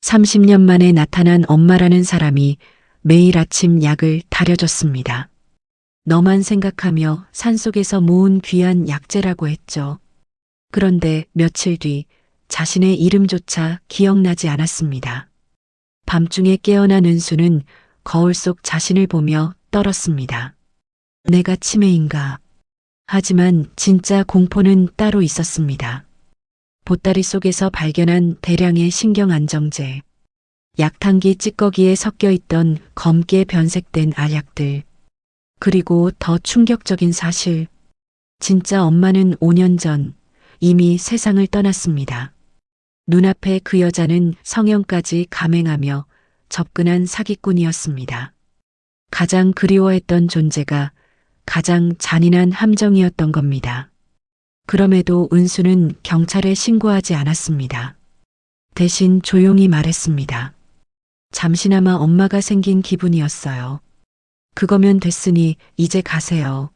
30년 만에 나타난 엄마라는 사람이 매일 아침 약을 다려줬습니다. 너만 생각하며 산속에서 모은 귀한 약재라고 했죠. 그런데 며칠 뒤 자신의 이름조차 기억나지 않았습니다. 밤중에 깨어난 은수는 거울 속 자신을 보며 떨었습니다. 내가 치매인가? 하지만 진짜 공포는 따로 있었습니다. 보따리 속에서 발견한 대량의 신경안정제, 약탕기 찌꺼기에 섞여 있던 검게 변색된 알약들, 그리고 더 충격적인 사실, 진짜 엄마는 5년 전 이미 세상을 떠났습니다. 눈앞에 그 여자는 성형까지 감행하며 접근한 사기꾼이었습니다. 가장 그리워했던 존재가 가장 잔인한 함정이었던 겁니다. 그럼에도 은수는 경찰에 신고하지 않았습니다. 대신 조용히 말했습니다. 잠시나마 엄마가 생긴 기분이었어요. 그거면 됐으니 이제 가세요.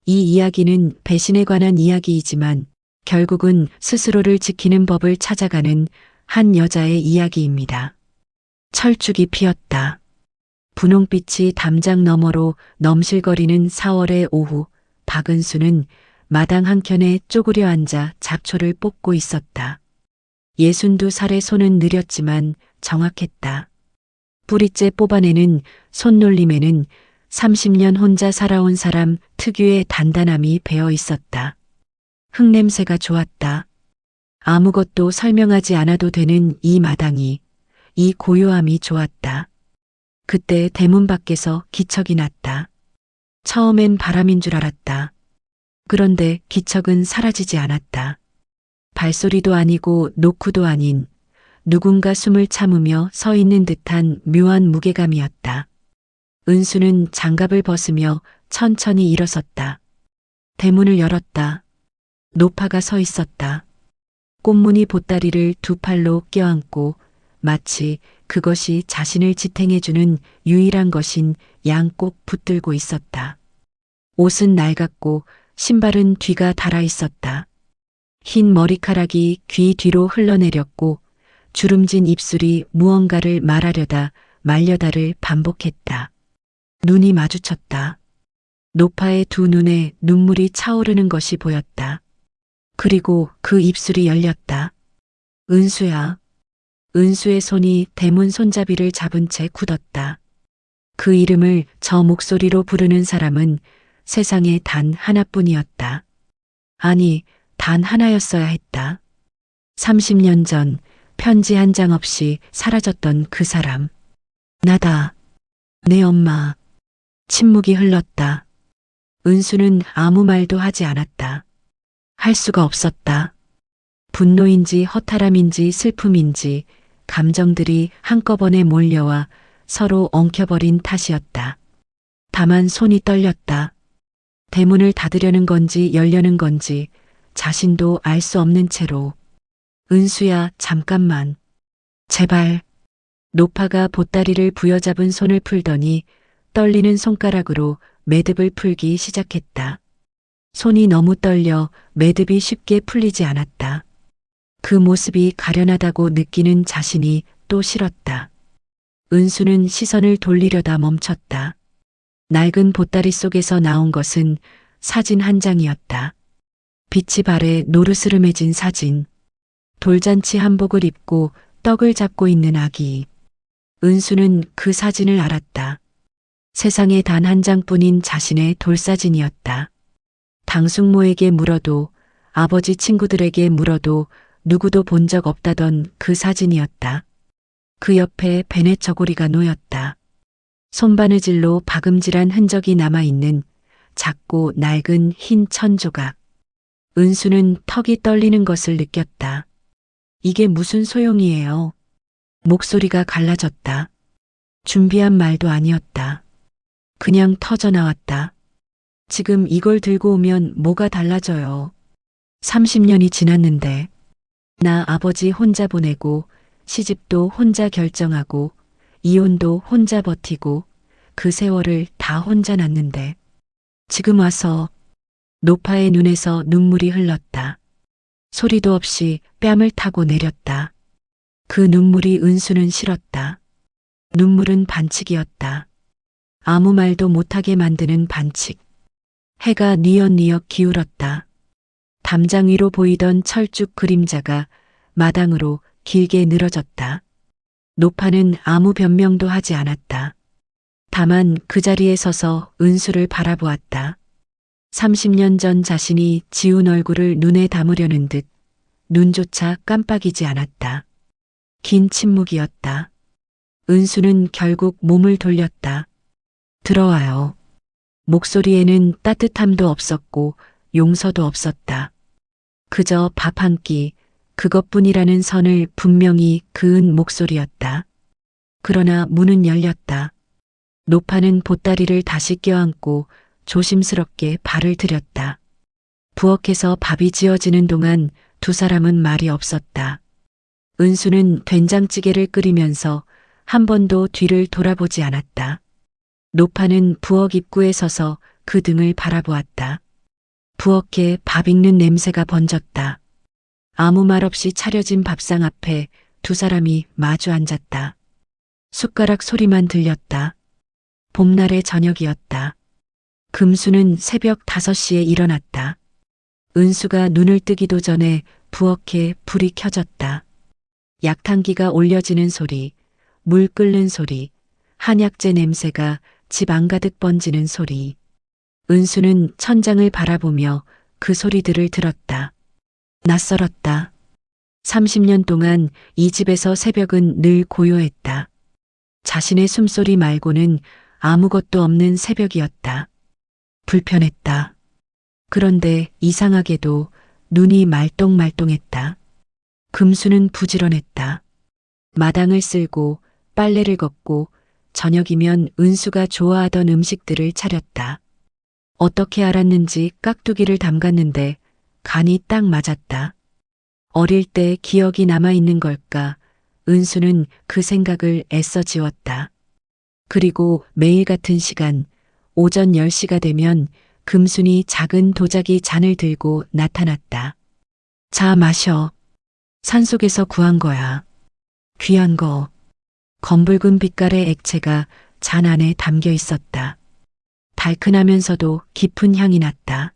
이 이야기는 배신에 관한 이야기이지만 결국은 스스로를 지키는 법을 찾아가는 한 여자의 이야기입니다. 철쭉이 피었다. 분홍빛이 담장 너머로 넘실거리는 4월의 오후, 박은수는 마당 한켠에 쪼그려 앉아 잡초를 뽑고 있었다. 62살의 손은 느렸지만 정확했다. 뿌리째 뽑아내는 손놀림에는 30년 혼자 살아온 사람 특유의 단단함이 배어 있었다. 흙냄새가 좋았다. 아무것도 설명하지 않아도 되는 이 마당이, 이 고요함이 좋았다. 그때 대문 밖에서 기척이 났다. 처음엔 바람인 줄 알았다. 그런데 기척은 사라지지 않았다. 발소리도 아니고 노크도 아닌 누군가 숨을 참으며 서 있는 듯한 묘한 무게감이었다. 은수는 장갑을 벗으며 천천히 일어섰다. 대문을 열었다. 노파가 서 있었다. 꽃무늬 보따리를 두 팔로 껴안고 마치 그것이 자신을 지탱해주는 유일한 것인 양 꼭 붙들고 있었다. 옷은 낡았고 신발은 뒤가 달아 있었다. 흰 머리카락이 귀 뒤로 흘러내렸고 주름진 입술이 무언가를 말하려다 말려다를 반복했다. 눈이 마주쳤다. 노파의 두 눈에 눈물이 차오르는 것이 보였다. 그리고 그 입술이 열렸다. 은수야. 은수의 손이 대문 손잡이를 잡은 채 굳었다. 그 이름을 저 목소리로 부르는 사람은 세상에 단 하나뿐이었다. 아니, 단 하나였어야 했다. 30년 전 편지 한 장 없이 사라졌던 그 사람. 나다. 내 엄마. 침묵이 흘렀다. 은수는 아무 말도 하지 않았다. 할 수가 없었다. 분노인지 허탈함인지 슬픔인지 감정들이 한꺼번에 몰려와 서로 엉켜버린 탓이었다. 다만 손이 떨렸다. 대문을 닫으려는 건지 열려는 건지 자신도 알 수 없는 채로. 은수야, 잠깐만. 제발. 노파가 보따리를 부여잡은 손을 풀더니 떨리는 손가락으로 매듭을 풀기 시작했다. 손이 너무 떨려 매듭이 쉽게 풀리지 않았다. 그 모습이 가련하다고 느끼는 자신이 또 싫었다. 은수는 시선을 돌리려다 멈췄다. 낡은 보따리 속에서 나온 것은 사진 한 장이었다. 빛이 발에 노르스름해진 사진. 돌잔치 한복을 입고 떡을 잡고 있는 아기. 은수는 그 사진을 알았다. 세상에 단 한 장뿐인 자신의 돌사진이었다. 당숙모에게 물어도 아버지 친구들에게 물어도 누구도 본 적 없다던 그 사진이었다. 그 옆에 베네 저고리가 놓였다. 손바느질로 박음질한 흔적이 남아있는 작고 낡은 흰 천조각. 은수는 턱이 떨리는 것을 느꼈다. 이게 무슨 소용이에요? 목소리가 갈라졌다. 준비한 말도 아니었다. 그냥 터져 나왔다. 지금 이걸 들고 오면 뭐가 달라져요? 30년이 지났는데 나 아버지 혼자 보내고 시집도 혼자 결정하고 이혼도 혼자 버티고 그 세월을 다 혼자 났는데 지금 와서. 노파의 눈에서 눈물이 흘렀다. 소리도 없이 뺨을 타고 내렸다. 그 눈물이 은수는 싫었다. 눈물은 반칙이었다. 아무 말도 못하게 만드는 반칙. 해가 뉘엿뉘엿 기울었다. 담장 위로 보이던 철쭉 그림자가 마당으로 길게 늘어졌다. 노파는 아무 변명도 하지 않았다. 다만 그 자리에 서서 은수를 바라보았다. 30년 전 자신이 지운 얼굴을 눈에 담으려는 듯 눈조차 깜빡이지 않았다. 긴 침묵이었다. 은수는 결국 몸을 돌렸다. 들어와요. 목소리에는 따뜻함도 없었고 용서도 없었다. 그저 밥 한 끼, 그것뿐이라는 선을 분명히 그은 목소리였다. 그러나 문은 열렸다. 노파는 보따리를 다시 껴안고 조심스럽게 발을 들였다. 부엌에서 밥이 지어지는 동안 두 사람은 말이 없었다. 은수는 된장찌개를 끓이면서 한 번도 뒤를 돌아보지 않았다. 노파는 부엌 입구에 서서 그 등을 바라보았다. 부엌에 밥 익는 냄새가 번졌다. 아무 말 없이 차려진 밥상 앞에 두 사람이 마주 앉았다. 숟가락 소리만 들렸다. 봄날의 저녁이었다. 금수는 새벽 5시에 일어났다. 은수가 눈을 뜨기도 전에 부엌에 불이 켜졌다. 약탕기가 올려지는 소리, 물 끓는 소리, 한약재 냄새가 집 안가득 번지는 소리. 은수는 천장을 바라보며 그 소리들을 들었다. 낯설었다. 30년 동안 이 집에서 새벽은 늘 고요했다. 자신의 숨소리 말고는 아무것도 없는 새벽이었다. 불편했다. 그런데 이상하게도 눈이 말똥말똥했다. 금수는 부지런했다. 마당을 쓸고 빨래를 걷고 저녁이면 은수가 좋아하던 음식들을 차렸다. 어떻게 알았는지 깍두기를 담갔는데 간이 딱 맞았다. 어릴 때 기억이 남아있는 걸까? 은수는 그 생각을 애써 지웠다. 그리고 매일 같은 시간, 오전 10시가 되면 금순이 작은 도자기 잔을 들고 나타났다. 자, 마셔. 산속에서 구한 거야. 귀한 거. 검붉은 빛깔의 액체가 잔 안에 담겨 있었다. 달큰하면서도 깊은 향이 났다.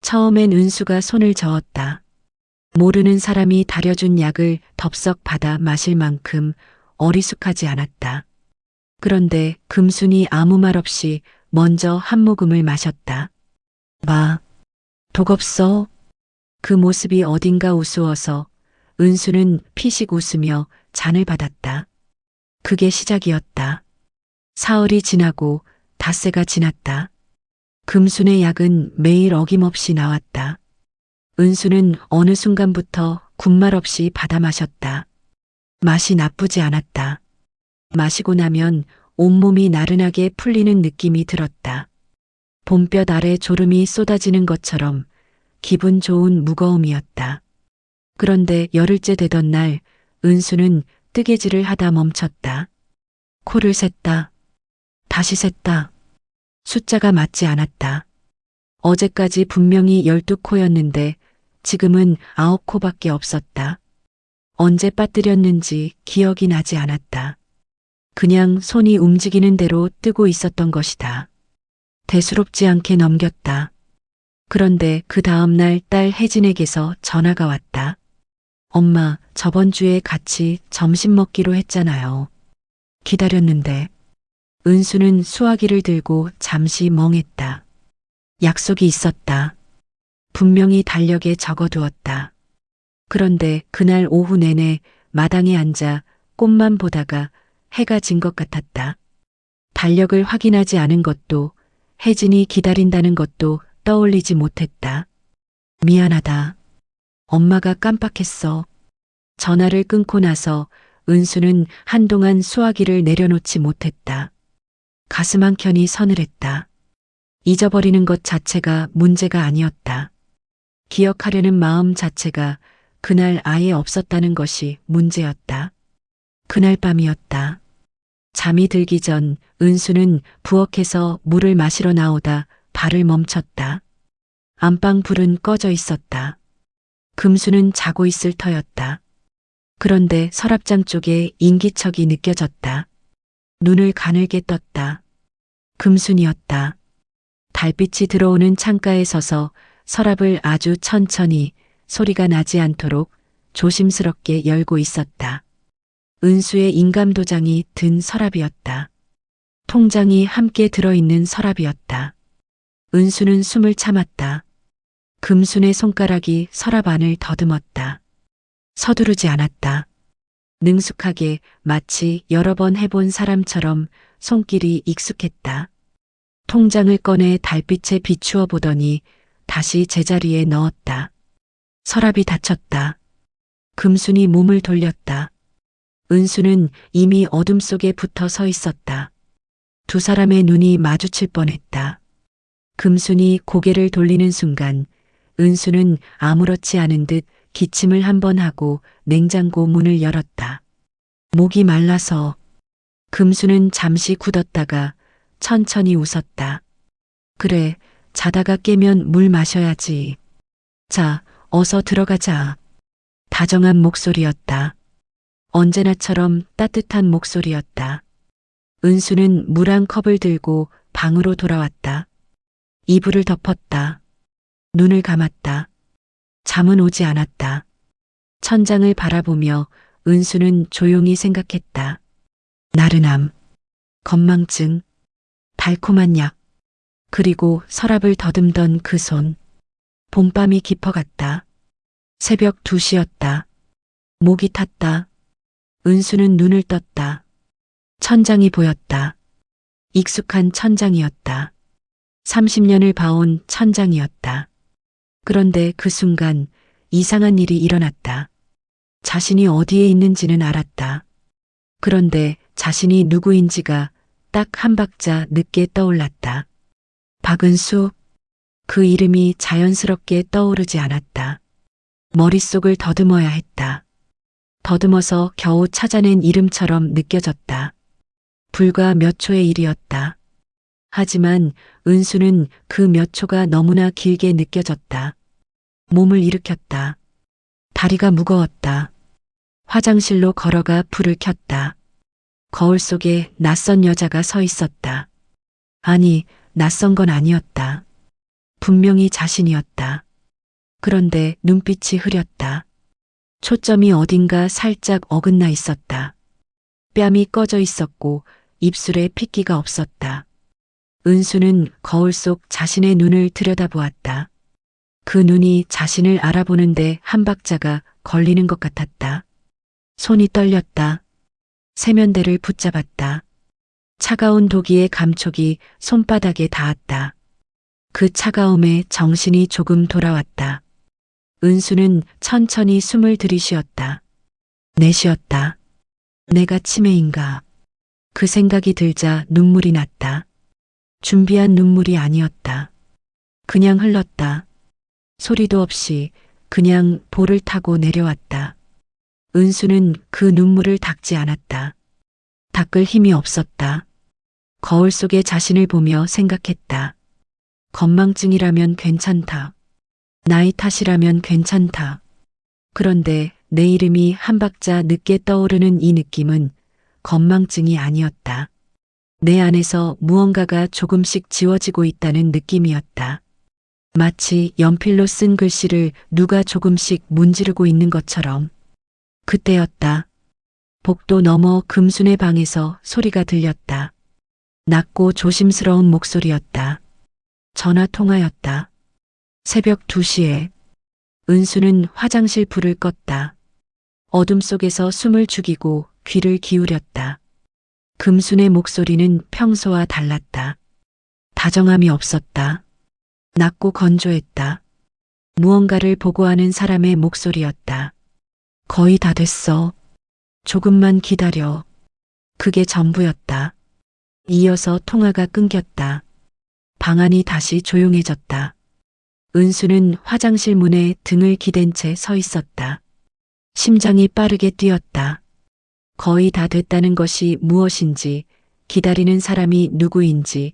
처음엔 은수가 손을 저었다. 모르는 사람이 다려준 약을 덥석 받아 마실 만큼 어리숙하지 않았다. 그런데 금순이 아무 말 없이 먼저 한 모금을 마셨다. 마, 독 없어? 그 모습이 어딘가 우스워서 은수는 피식 웃으며 잔을 받았다. 그게 시작이었다. 사흘이 지나고 닷새가 지났다. 금순의 약은 매일 어김없이 나왔다. 은수는 어느 순간부터 군말 없이 받아 마셨다. 맛이 나쁘지 않았다. 마시고 나면 온몸이 나른하게 풀리는 느낌이 들었다. 봄볕 아래 졸음이 쏟아지는 것처럼 기분 좋은 무거움이었다. 그런데 열흘째 되던 날 은수는 뜨개질을 하다 멈췄다. 코를 셌다. 다시 셌다. 숫자가 맞지 않았다. 어제까지 분명히 12코였는데 지금은 9코밖에 없었다. 언제 빠뜨렸는지 기억이 나지 않았다. 그냥 손이 움직이는 대로 뜨고 있었던 것이다. 대수롭지 않게 넘겼다. 그런데 그 다음 날 딸 혜진에게서 전화가 왔다. 엄마, 저번 주에 같이 점심 먹기로 했잖아요. 기다렸는데. 은수는 수화기를 들고 잠시 멍했다. 약속이 있었다. 분명히 달력에 적어두었다. 그런데 그날 오후 내내 마당에 앉아 꽃만 보다가 해가 진 것 같았다. 달력을 확인하지 않은 것도 혜진이 기다린다는 것도 떠올리지 못했다. 미안하다. 엄마가 깜빡했어. 전화를 끊고 나서 은수는 한동안 수화기를 내려놓지 못했다. 가슴 한켠이 서늘했다. 잊어버리는 것 자체가 문제가 아니었다. 기억하려는 마음 자체가 그날 아예 없었다는 것이 문제였다. 그날 밤이었다. 잠이 들기 전 은수는 부엌에서 물을 마시러 나오다 발을 멈췄다. 안방 불은 꺼져 있었다. 금수는 자고 있을 터였다. 그런데 서랍장 쪽에 인기척이 느껴졌다. 눈을 가늘게 떴다. 금순이었다. 달빛이 들어오는 창가에 서서 서랍을 아주 천천히 소리가 나지 않도록 조심스럽게 열고 있었다. 은수의 인감도장이 든 서랍이었다. 통장이 함께 들어있는 서랍이었다. 은수는 숨을 참았다. 금순의 손가락이 서랍 안을 더듬었다. 서두르지 않았다. 능숙하게 마치 여러 번 해본 사람처럼 손길이 익숙했다. 통장을 꺼내 달빛에 비추어 보더니 다시 제자리에 넣었다. 서랍이 닫혔다. 금순이 몸을 돌렸다. 은수는 이미 어둠 속에 붙어 서 있었다. 두 사람의 눈이 마주칠 뻔했다. 금순이 고개를 돌리는 순간 은수는 아무렇지 않은 듯 기침을 한 번 하고 냉장고 문을 열었다. 목이 말라서. 금수는 잠시 굳었다가 천천히 웃었다. 그래, 자다가 깨면 물 마셔야지. 자, 어서 들어가자. 다정한 목소리였다. 언제나처럼 따뜻한 목소리였다. 은수는 물 한 컵을 들고 방으로 돌아왔다. 이불을 덮었다. 눈을 감았다. 잠은 오지 않았다. 천장을 바라보며 은수는 조용히 생각했다. 나른함, 건망증, 달콤한 약, 그리고 서랍을 더듬던 그 손. 봄밤이 깊어갔다. 새벽 2시였다. 목이 탔다. 은수는 눈을 떴다. 천장이 보였다. 익숙한 천장이었다. 30년을 봐온 천장이었다. 그런데 그 순간 이상한 일이 일어났다. 자신이 어디에 있는지는 알았다. 그런데 자신이 누구인지가 딱 한 박자 늦게 떠올랐다. 박은수, 그 이름이 자연스럽게 떠오르지 않았다. 머릿속을 더듬어야 했다. 더듬어서 겨우 찾아낸 이름처럼 느껴졌다. 불과 몇 초의 일이었다. 하지만 은수는 그 몇 초가 너무나 길게 느껴졌다. 몸을 일으켰다. 다리가 무거웠다. 화장실로 걸어가 불을 켰다. 거울 속에 낯선 여자가 서 있었다. 아니, 낯선 건 아니었다. 분명히 자신이었다. 그런데 눈빛이 흐렸다. 초점이 어딘가 살짝 어긋나 있었다. 뺨이 꺼져 있었고 입술에 핏기가 없었다. 은수는 거울 속 자신의 눈을 들여다보았다. 그 눈이 자신을 알아보는데 한 박자가 걸리는 것 같았다. 손이 떨렸다. 세면대를 붙잡았다. 차가운 도기의 감촉이 손바닥에 닿았다. 그 차가움에 정신이 조금 돌아왔다. 은수는 천천히 숨을 들이쉬었다. 내쉬었다. 내가 치매인가? 그 생각이 들자 눈물이 났다. 준비한 눈물이 아니었다. 그냥 흘렀다. 소리도 없이 그냥 볼을 타고 내려왔다. 은수는 그 눈물을 닦지 않았다. 닦을 힘이 없었다. 거울 속의 자신을 보며 생각했다. 건망증이라면 괜찮다. 나이 탓이라면 괜찮다. 그런데 내 이름이 한 박자 늦게 떠오르는 이 느낌은 건망증이 아니었다. 내 안에서 무언가가 조금씩 지워지고 있다는 느낌이었다. 마치 연필로 쓴 글씨를 누가 조금씩 문지르고 있는 것처럼. 그때였다. 복도 너머 금순의 방에서 소리가 들렸다. 낮고 조심스러운 목소리였다. 전화 통화였다. 새벽 2시에. 은수는 화장실 불을 껐다. 어둠 속에서 숨을 죽이고 귀를 기울였다. 금순의 목소리는 평소와 달랐다. 다정함이 없었다. 낮고 건조했다. 무언가를 보고하는 사람의 목소리였다. 거의 다 됐어. 조금만 기다려. 그게 전부였다. 이어서 통화가 끊겼다. 방 안이 다시 조용해졌다. 은수는 화장실 문에 등을 기댄 채 서 있었다. 심장이 빠르게 뛰었다. 거의 다 됐다는 것이 무엇인지, 기다리는 사람이 누구인지,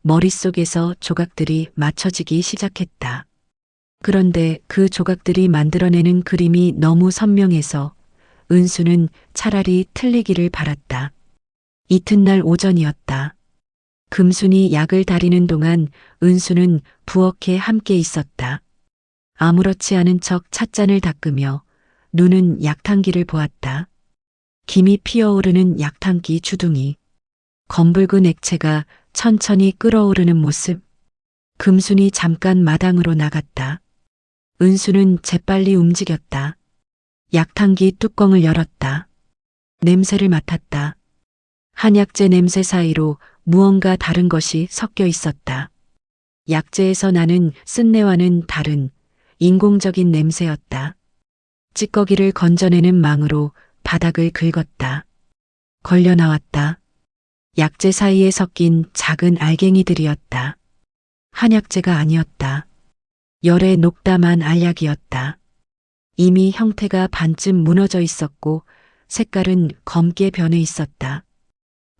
머릿속에서 조각들이 맞춰지기 시작했다. 그런데 그 조각들이 만들어내는 그림이 너무 선명해서 은수는 차라리 틀리기를 바랐다. 이튿날 오전이었다. 금순이 약을 다리는 동안 은수는 부엌에 함께 있었다. 아무렇지 않은 척 찻잔을 닦으며 눈은 약탕기를 보았다. 김이 피어오르는 약탕기 주둥이. 검붉은 액체가 천천히 끓어오르는 모습. 금순이 잠깐 마당으로 나갔다. 은수는 재빨리 움직였다. 약탕기 뚜껑을 열었다. 냄새를 맡았다. 한약재 냄새 사이로 무언가 다른 것이 섞여 있었다. 약재에서 나는 쓴내와는 다른 인공적인 냄새였다. 찌꺼기를 건져내는 망으로 바닥을 긁었다. 걸려 나왔다. 약재 사이에 섞인 작은 알갱이들이었다. 한약재가 아니었다. 열에 녹담한 알약이었다. 이미 형태가 반쯤 무너져 있었고 색깔은 검게 변해 있었다.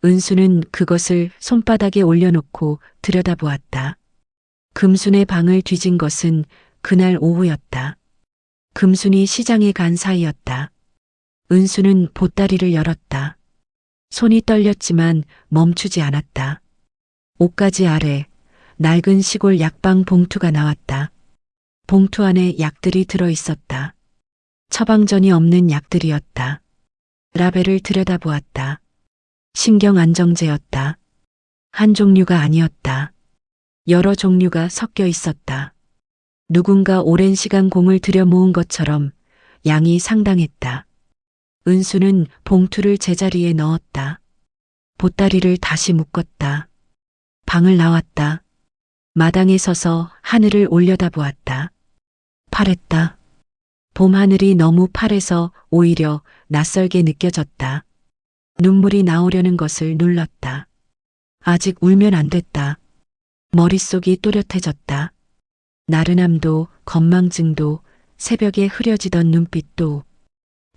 은수는 그것을 손바닥에 올려놓고 들여다보았다. 금순의 방을 뒤진 것은 그날 오후였다. 금순이 시장에 간 사이였다. 은수는 보따리를 열었다. 손이 떨렸지만 멈추지 않았다. 옷가지 아래 낡은 시골 약방 봉투가 나왔다. 봉투 안에 약들이 들어 있었다. 처방전이 없는 약들이었다. 라벨을 들여다보았다. 신경안정제였다. 한 종류가 아니었다. 여러 종류가 섞여 있었다. 누군가 오랜 시간 공을 들여 모은 것처럼 양이 상당했다. 은수는 봉투를 제자리에 넣었다. 보따리를 다시 묶었다. 방을 나왔다. 마당에 서서 하늘을 올려다보았다. 파랬다. 봄 하늘이 너무 파래서 오히려 낯설게 느껴졌다. 눈물이 나오려는 것을 눌렀다. 아직 울면 안 됐다. 머릿속이 또렷해졌다. 나른함도 건망증도 새벽에 흐려지던 눈빛도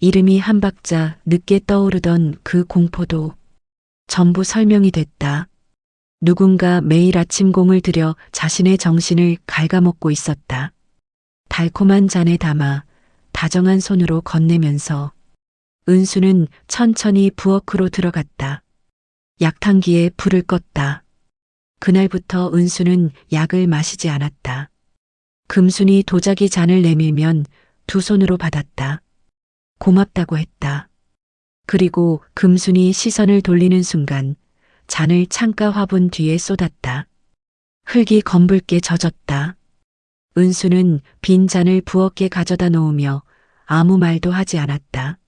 이름이 한 박자 늦게 떠오르던 그 공포도 전부 설명이 됐다. 누군가 매일 아침 공을 들여 자신의 정신을 갉아먹고 있었다. 달콤한 잔에 담아 다정한 손으로 건네면서 은수는 천천히 부엌으로 들어갔다. 약탕기에 불을 껐다. 그날부터 은수는 약을 마시지 않았다. 금순이 도자기 잔을 내밀면 두 손으로 받았다. 고맙다고 했다. 그리고 금순이 시선을 돌리는 순간 잔을 창가 화분 뒤에 쏟았다. 흙이 검붉게 젖었다. 은수는 빈 잔을 부엌에 가져다 놓으며 아무 말도 하지 않았다.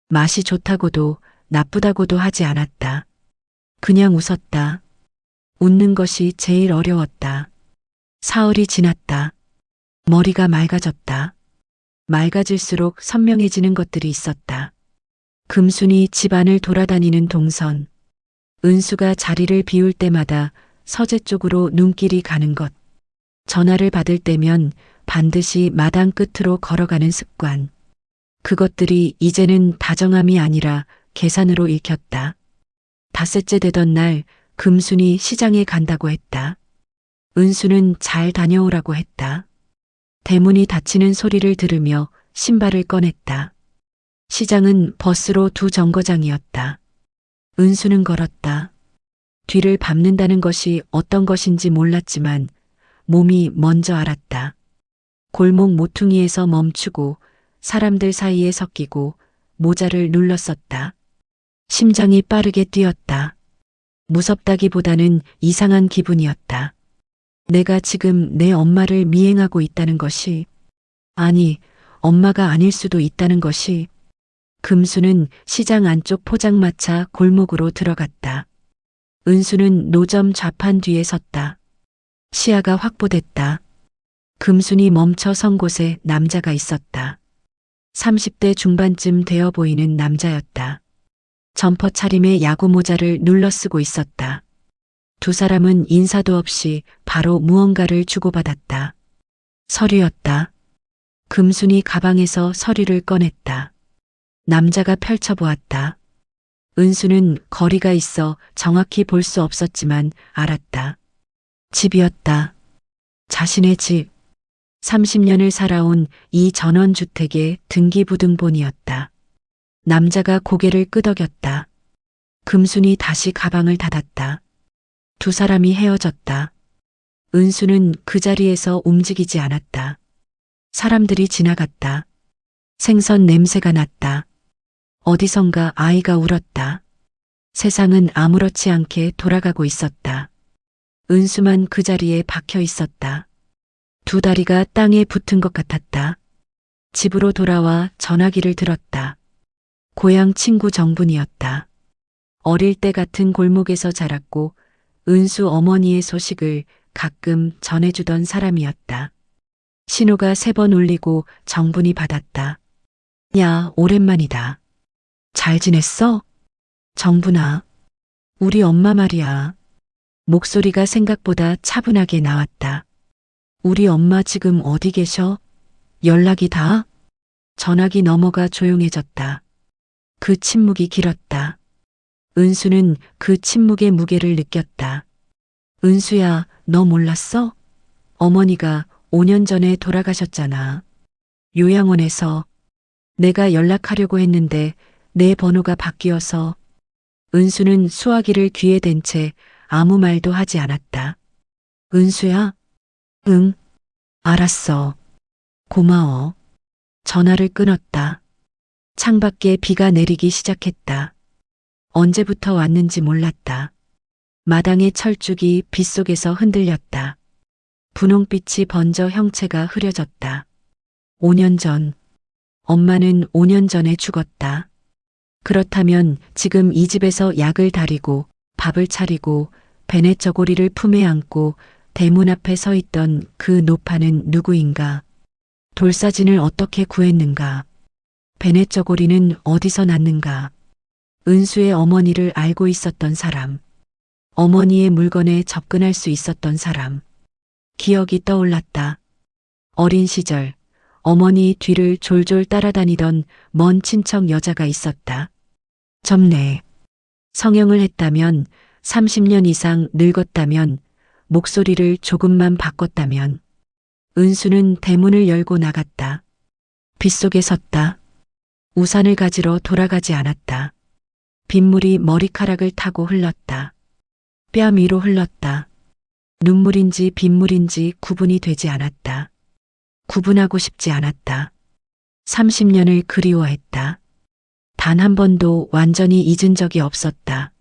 맛이 좋다고도 나쁘다고도 하지 않았다. 그냥 웃었다. 웃는 것이 제일 어려웠다. 사흘이 지났다. 머리가 맑아졌다. 맑아질수록 선명해지는 것들이 있었다. 금순이 집안을 돌아다니는 동선. 은수가 자리를 비울 때마다 서재 쪽으로 눈길이 가는 것. 전화를 받을 때면 반드시 마당 끝으로 걸어가는 습관. 그것들이 이제는 다정함이 아니라 계산으로 읽혔다. 닷새째 되던 날 금순이 시장에 간다고 했다. 은수는 잘 다녀오라고 했다. 대문이 닫히는 소리를 들으며 신발을 꺼냈다. 시장은 버스로 두 정거장이었다. 은수는 걸었다. 뒤를 밟는다는 것이 어떤 것인지 몰랐지만 몸이 먼저 알았다. 골목 모퉁이에서 멈추고 사람들 사이에 섞이고 모자를 눌렀었다. 심장이 빠르게 뛰었다. 무섭다기보다는 이상한 기분이었다. 내가 지금 내 엄마를 미행하고 있다는 것이, 아니, 엄마가 아닐 수도 있다는 것이. 금수는 시장 안쪽 포장마차 골목으로 들어갔다. 은수는 노점 좌판 뒤에 섰다. 시야가 확보됐다. 금순이 멈춰 선 곳에 남자가 있었다. 30대 중반쯤 되어 보이는 남자였다. 점퍼 차림에 야구 모자를 눌러 쓰고 있었다. 두 사람은 인사도 없이 바로 무언가를 주고받았다. 서류였다. 금순이 가방에서 서류를 꺼냈다. 남자가 펼쳐보았다. 은수는 거리가 있어 정확히 볼 수 없었지만 알았다. 집이었다. 자신의 집. 30년을 살아온 이 전원주택의 등기부등본이었다. 남자가 고개를 끄덕였다. 금순이 다시 가방을 닫았다. 두 사람이 헤어졌다. 은수는 그 자리에서 움직이지 않았다. 사람들이 지나갔다. 생선 냄새가 났다. 어디선가 아이가 울었다. 세상은 아무렇지 않게 돌아가고 있었다. 은수만 그 자리에 박혀 있었다. 두 다리가 땅에 붙은 것 같았다. 집으로 돌아와 전화기를 들었다. 고향 친구 정분이었다. 어릴 때 같은 골목에서 자랐고 은수 어머니의 소식을 가끔 전해주던 사람이었다. 신호가 3번 울리고 정분이 받았다. 야, 오랜만이다. 잘 지냈어? 정분아, 우리 엄마 말이야. 목소리가 생각보다 차분하게 나왔다. 우리 엄마 지금 어디 계셔? 연락이 다? 전화기 넘어가 조용해졌다. 그 침묵이 길었다. 은수는 그 침묵의 무게를 느꼈다. 은수야, 너 몰랐어? 어머니가 5년 전에 돌아가셨잖아. 요양원에서. 내가 연락하려고 했는데 내 번호가 바뀌어서. 은수는 수화기를 귀에 댄 채 아무 말도 하지 않았다. 은수야? 응, 알았어. 고마워. 전화를 끊었다. 창밖에 비가 내리기 시작했다. 언제부터 왔는지 몰랐다. 마당의 철쭉이 빗속에서 흔들렸다. 분홍빛이 번져 형체가 흐려졌다. 5년 전. 엄마는 5년 전에 죽었다. 그렇다면 지금 이 집에서 약을 다리고 밥을 차리고 베넷 저고리를 품에 안고 대문 앞에 서 있던 그 노파는 누구인가? 돌사진을 어떻게 구했는가? 베넷 저고리는 어디서 났는가? 은수의 어머니를 알고 있었던 사람. 어머니의 물건에 접근할 수 있었던 사람. 기억이 떠올랐다. 어린 시절 어머니 뒤를 졸졸 따라다니던 먼 친척 여자가 있었다. 점례. 성형을 했다면, 30년 이상 늙었다면, 목소리를 조금만 바꿨다면. 은수는 대문을 열고 나갔다. 빗속에 섰다. 우산을 가지러 돌아가지 않았다. 빗물이 머리카락을 타고 흘렀다. 뺨 위로 흘렀다. 눈물인지 빗물인지 구분이 되지 않았다. 구분하고 싶지 않았다. 30년을 그리워했다. 단 한 번도 완전히 잊은 적이 없었다.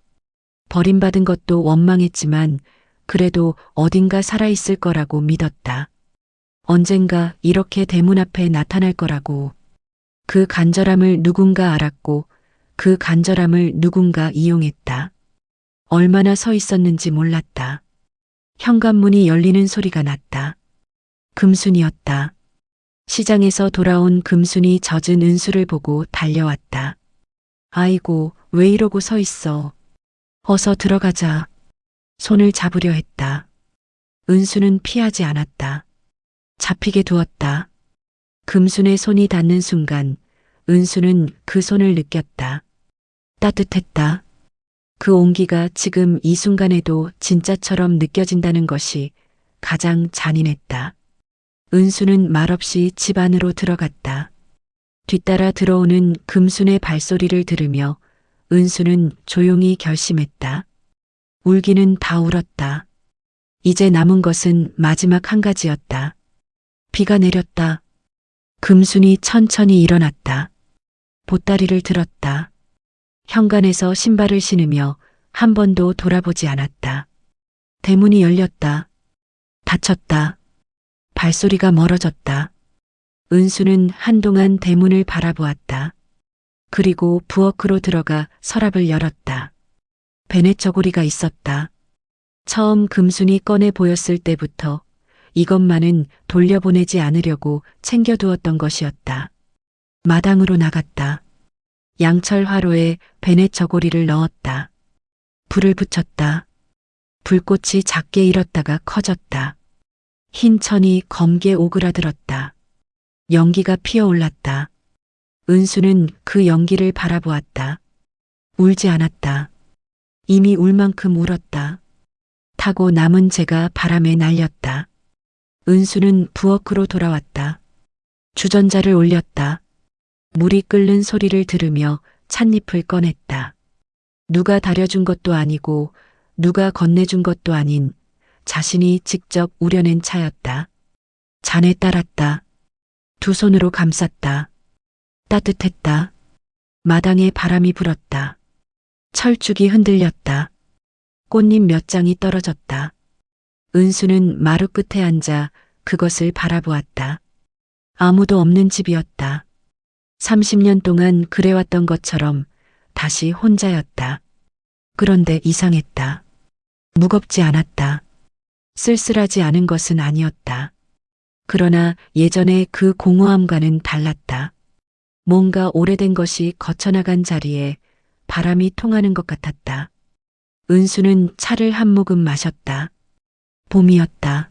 버림받은 것도 원망했지만 그래도 어딘가 살아있을 거라고 믿었다. 언젠가 이렇게 대문 앞에 나타날 거라고. 그 간절함을 누군가 알았고 그 간절함을 누군가 이용했다. 얼마나 서 있었는지 몰랐다. 현관문이 열리는 소리가 났다. 금순이었다. 시장에서 돌아온 금순이 젖은 은수를 보고 달려왔다. 아이고, 왜 이러고 서 있어. 어서 들어가자. 손을 잡으려 했다. 은수는 피하지 않았다. 잡히게 두었다. 금순의 손이 닿는 순간 은수는 그 손을 느꼈다. 따뜻했다. 그 온기가 지금 이 순간에도 진짜처럼 느껴진다는 것이 가장 잔인했다. 은수는 말없이 집 안으로 들어갔다. 뒤따라 들어오는 금순의 발소리를 들으며 은수는 조용히 결심했다. 울기는 다 울었다. 이제 남은 것은 마지막 한 가지였다. 비가 내렸다. 금순이 천천히 일어났다. 보따리를 들었다. 현관에서 신발을 신으며 한 번도 돌아보지 않았다. 대문이 열렸다. 닫혔다. 발소리가 멀어졌다. 은수는 한동안 대문을 바라보았다. 그리고 부엌으로 들어가 서랍을 열었다. 베넷 저고리가 있었다. 처음 금순이 꺼내 보였을 때부터 이것만은 돌려보내지 않으려고 챙겨두었던 것이었다. 마당으로 나갔다. 양철 화로에 베넷 저고리를 넣었다. 불을 붙였다. 불꽃이 작게 일었다가 커졌다. 흰 천이 검게 오그라들었다. 연기가 피어올랐다. 은수는 그 연기를 바라보았다. 울지 않았다. 이미 울 만큼 울었다. 타고 남은 재가 바람에 날렸다. 은수는 부엌으로 돌아왔다. 주전자를 올렸다. 물이 끓는 소리를 들으며 찻잎을 꺼냈다. 누가 다려준 것도 아니고 누가 건네준 것도 아닌 자신이 직접 우려낸 차였다. 잔에 따랐다. 두 손으로 감쌌다. 따뜻했다. 마당에 바람이 불었다. 철쭉이 흔들렸다. 꽃잎 몇 장이 떨어졌다. 은수는 마루 끝에 앉아 그것을 바라보았다. 아무도 없는 집이었다. 30년 동안 그래왔던 것처럼 다시 혼자였다. 그런데 이상했다. 무겁지 않았다. 쓸쓸하지 않은 것은 아니었다. 그러나 예전의 그 공허함과는 달랐다. 뭔가 오래된 것이 거쳐나간 자리에 바람이 통하는 것 같았다. 은수는 차를 한 모금 마셨다. 봄이었다.